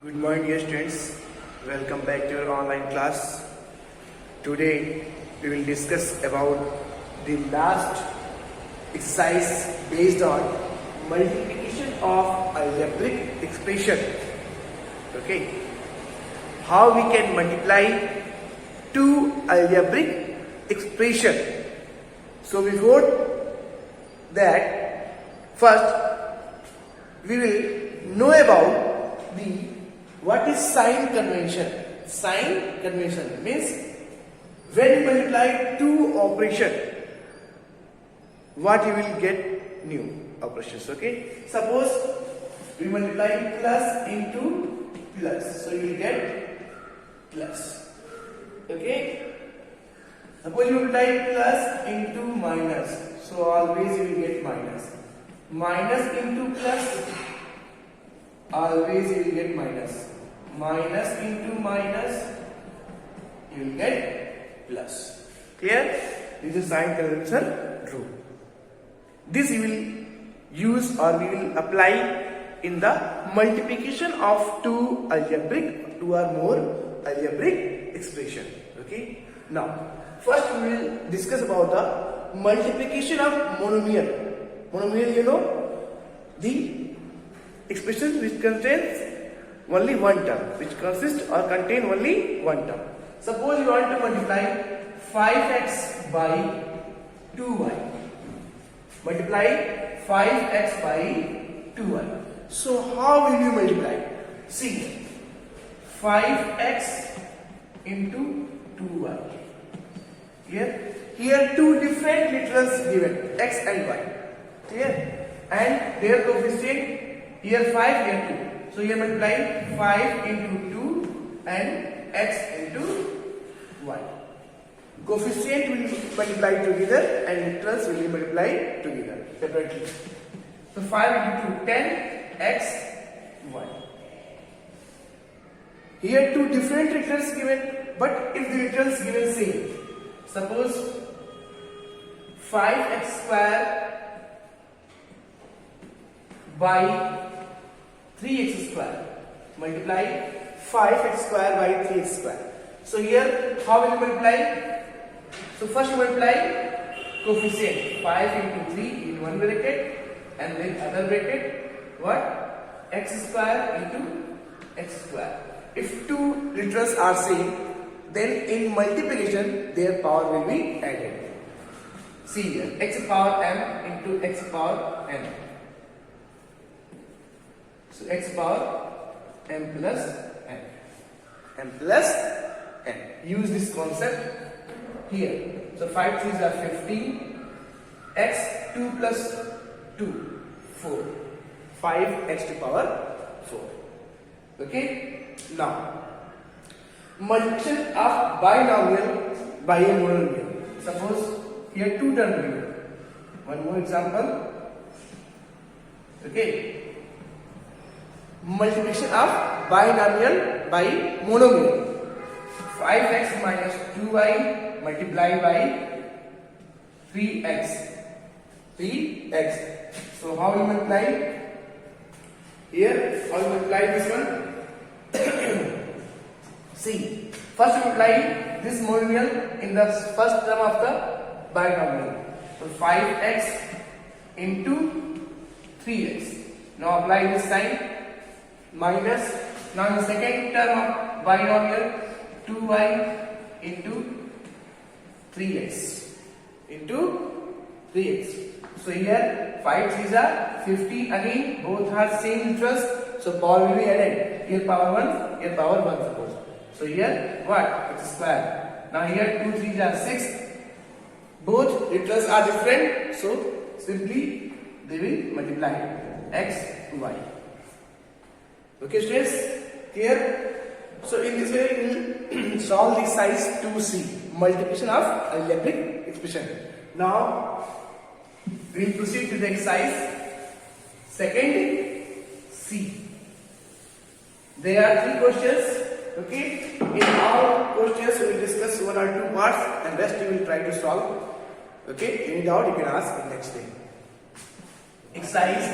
Good morning, dear students. Welcome back to your online class. Today we will discuss about the last exercise based on multiplication of algebraic expression. Okay, how we can multiply two algebraic expression. So before that, first we will know about the what is sign convention. Sign convention means when you multiply two operation, what you will get new operations. Okay, suppose we multiply plus into plus, so you will get plus. Okay, suppose you multiply plus into minus, so always you will get minus. Minus into plus, always you will get minus. Minus into minus, you will get plus. Clear? This is sign convention rule. This you will use or we will apply in the multiplication of two or more algebraic expression. Okay. Now, first we will discuss about the multiplication of monomial. Monomial, you know, the expression which contains only one term, which consists or contain only one term. Suppose you want to multiply 5x by 2y. Multiply 5x by 2y. So how will you multiply? See, 5x into 2y. Here two different literals given, x and y. Clear? And their coefficient, here 5, here 2. So here multiply 5 into 2 and x into y. Coefficient will be multiplied together and literals will be multiplied together separately. So 5 into 2, 10, x, y. Here two different literals given, but if the literals given same, suppose 5x square by 3x square, multiply 5x square by 3x square. So here how will you multiply? So first you multiply coefficient 5 into 3 in one bracket and then other bracket what? X square into x square. If two literals are same, then in multiplication their power will be added. See here, x power m into x power n. So x power m plus n. M plus n. Use this concept here. So 5 3s are 15. X 2 plus 2, 4. 5x to power 4. Okay? Now, multiplication of binomial by a monomial. Suppose here two terms given. One more example. Okay? Multiplication of binomial by monomial. 5x minus 2y multiplied by 3x. 3x. So how you multiply? Here, how you multiply this one? See, first you multiply this monomial in the first term of the binomial. So 5x into 3x. Now apply this sign. Minus, now in the second term of binomial, 2y into 3x into 3x. So here 5 3s are 50, again both are same literals, so power will be added. Here power 1, here power 1 suppose. So here what? X square. Now here 2 3s are 6. Both literals are different, so simply they will multiply x y. Okay, students, clear? So in this way we will solve the size 2c, multiplication of algebraic expression. Now we will proceed to the exercise second C. There are 3 questions. Okay, in all questions we will discuss 1 or 2 parts and rest you will try to solve. Okay, any doubt you can ask next day. Exercise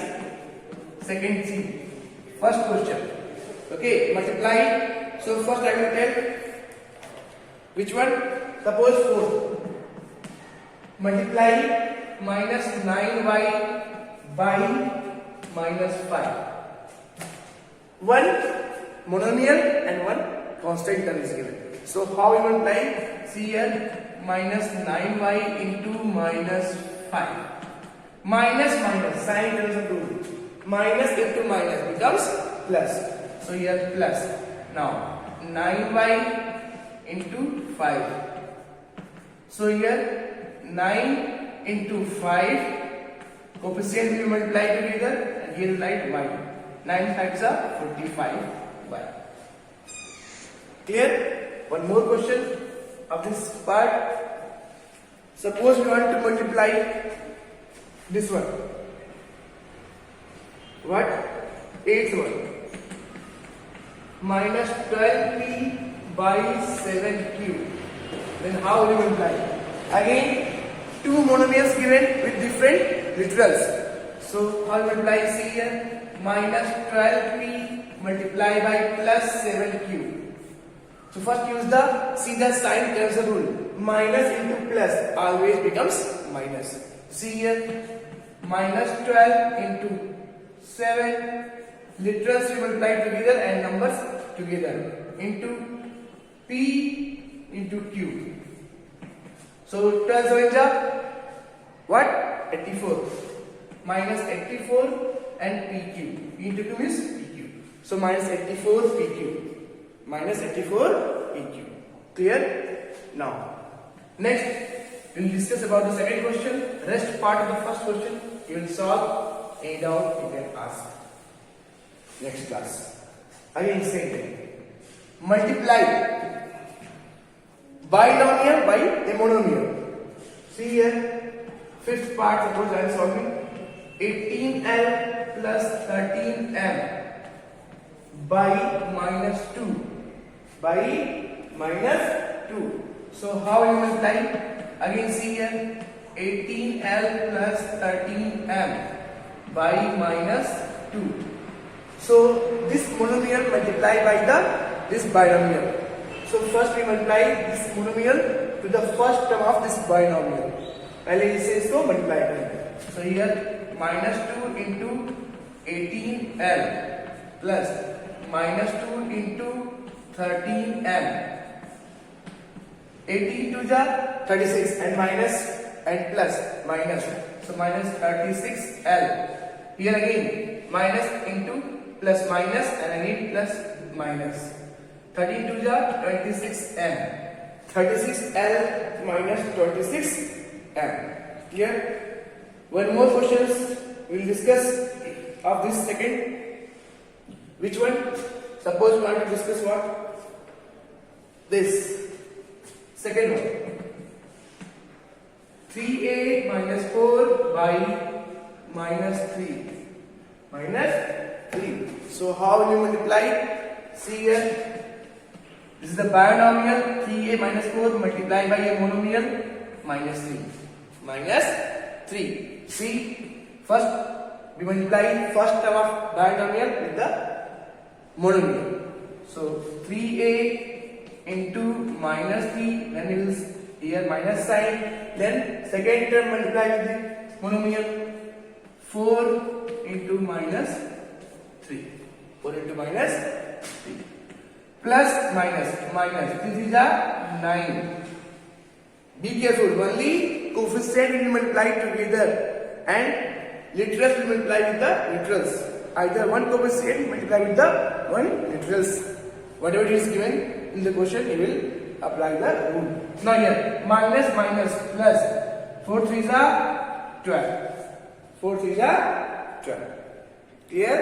second C. First question. Okay, multiply. So first I will tell which one. Suppose 4. Multiply minus 9y by minus 5. One monomial and one constant term is given. So how we multiply? See here, minus 9y into minus 5. Minus minus, sign tells us rule. Minus into minus becomes plus. So here plus. Now 9y into 5. So here 9 into 5 coefficient will multiply together and here write y. 9 5s are 45y. Clear? One more question of this part. Suppose we want to multiply this one. What? 8th one. Minus 12p by 7q. Then how will you multiply? Again, two monomials given with different literals. So how will you multiply? See here, minus 12p multiply by plus 7q. So first use the, see the sign tells the rule. Minus into plus always becomes minus. See here, minus 12 into 7, literals we multiply together and numbers together into p into q. So 12 7 is what? 84. Minus 84 and pq. P into q means pq. So minus 84 pq. Minus 84 pq. Clear? Now, next we will discuss about the second question. Rest part of the first question you will solve. Any doubt you can ask. Next class. Again same thing. Multiply binomial by a monomial. See here, fifth part. Suppose I am solving 18l plus 13m by minus 2. By minus 2. So how you multiply? Again see here, 18l plus 13m by minus 2. So this monomial multiply by this binomial. So first we multiply this monomial to the first term of this binomial. पहले इसे इसको multiply करेंगे. So here minus 2 into 18l plus minus 2 into 13m. 18 to the 36 and minus and plus minus. So minus 36l. Here again minus into plus minus and again plus minus. 13 to the 26m. 36l minus 26m. Clear? One more questions we will discuss of this second. Which one? Suppose we want to discuss what? This. Second one. 3a minus 4 by minus 3. Minus 3. So how will you multiply? See here. This is the binomial 3a minus 4 multiplied by a monomial minus 3. Minus 3. See, first we multiply first term of binomial with the monomial. So 3a into minus 3, then we will here minus sign. Then second term multiply with the monomial 4 into minus 3. 4 into minus 3. Plus minus. This is a 9. Be careful. Only coefficient will multiply together and literals will multiply with the literals. Either one coefficient multiply with the one literals. Whatever is given in the question, you will apply the rule. Now here minus plus 4 3 is 12. 4 3 is 12. Clear?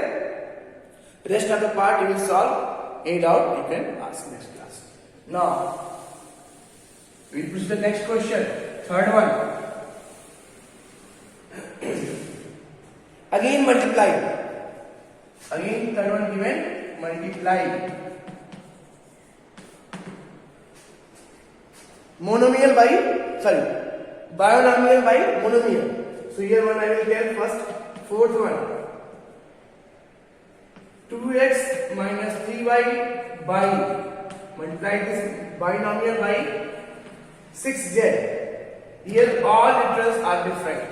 Rest of the part you will solve. Any doubt you can ask next class. Now we will proceed to the next question. Third one. Again multiply. Again third one given, multiply. Binomial by monomial. So here one I will tell first. Fourth one. 2x minus 3y by, multiply this binomial by 6z. Here all literals are different.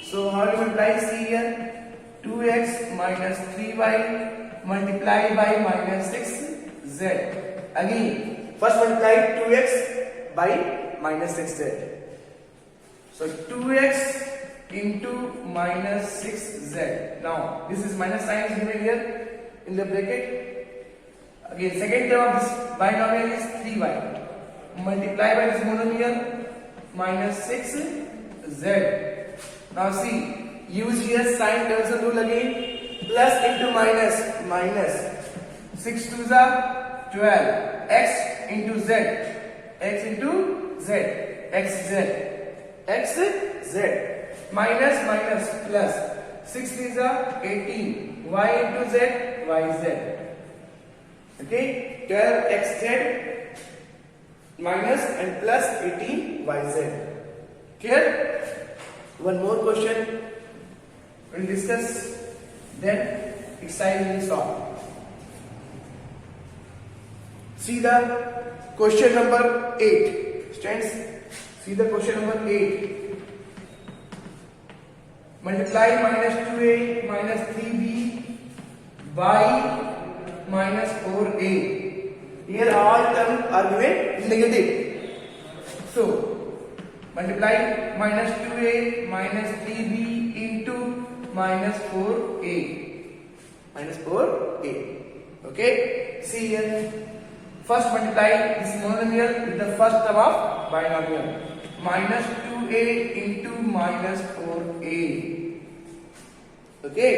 So how do you multiply? See here, 2x minus 3y multiply by minus 6z. Again, first multiply 2x by minus 6z. So 2x into minus 6z. Now this is minus sign is given here in the bracket. Again, second term of this binomial is 3y. Multiply by this monomial minus 6z. Now see, use here sign division rule again. Plus into minus, minus. 6 2s are 12. X into z. X into z. xz. xz. Minus minus plus. 6 3s are 18. Y into z. yz. Okay. 12xz minus and plus 18yz. Clear? One more question we'll discuss, then exercise will solve. See the question number 8. Students, see the question number 8. Multiply minus 2a minus 3b by minus 4a. Here all terms are given negative. So multiply minus 2a minus 3b into minus 4a. Minus 4a. Okay. See here. First multiply this monomial with the first term of binomial. Minus 2a into minus 4a. Okay.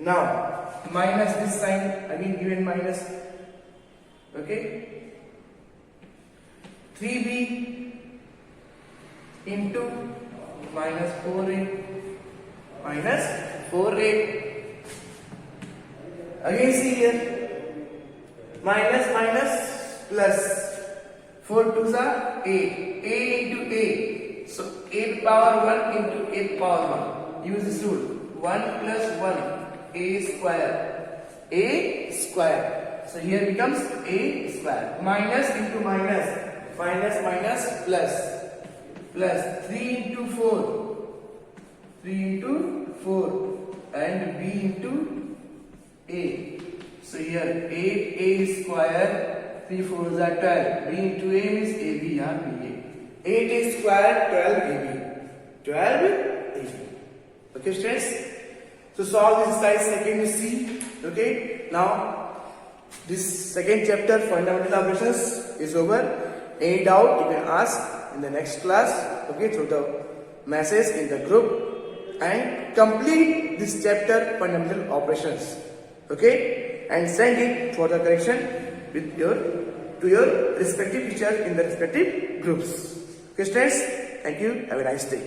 Now minus this sign again given minus. Okay. 3b into minus 4a minus 4a. Again see here, minus minus plus, 4 2s are 8, a into a, so 8 power 1 into 8 power 1, use this rule, 1 plus 1, a square, so here becomes a square, minus into minus, minus minus plus, plus 3 into 4, 3 into 4 and b into a. So here 8a square, 3 4s are 12, b into a means ab or ba. 8a square, 12ab. Okay students? So solve this exercise second you see. Okay? Now this second chapter fundamental operations is over. Any doubt you can ask in the next class, okay, through the message in the group, and complete this chapter fundamental operations, okay, and send it for the correction with to your respective teacher in the respective groups. Okay students, thank you, have a nice day.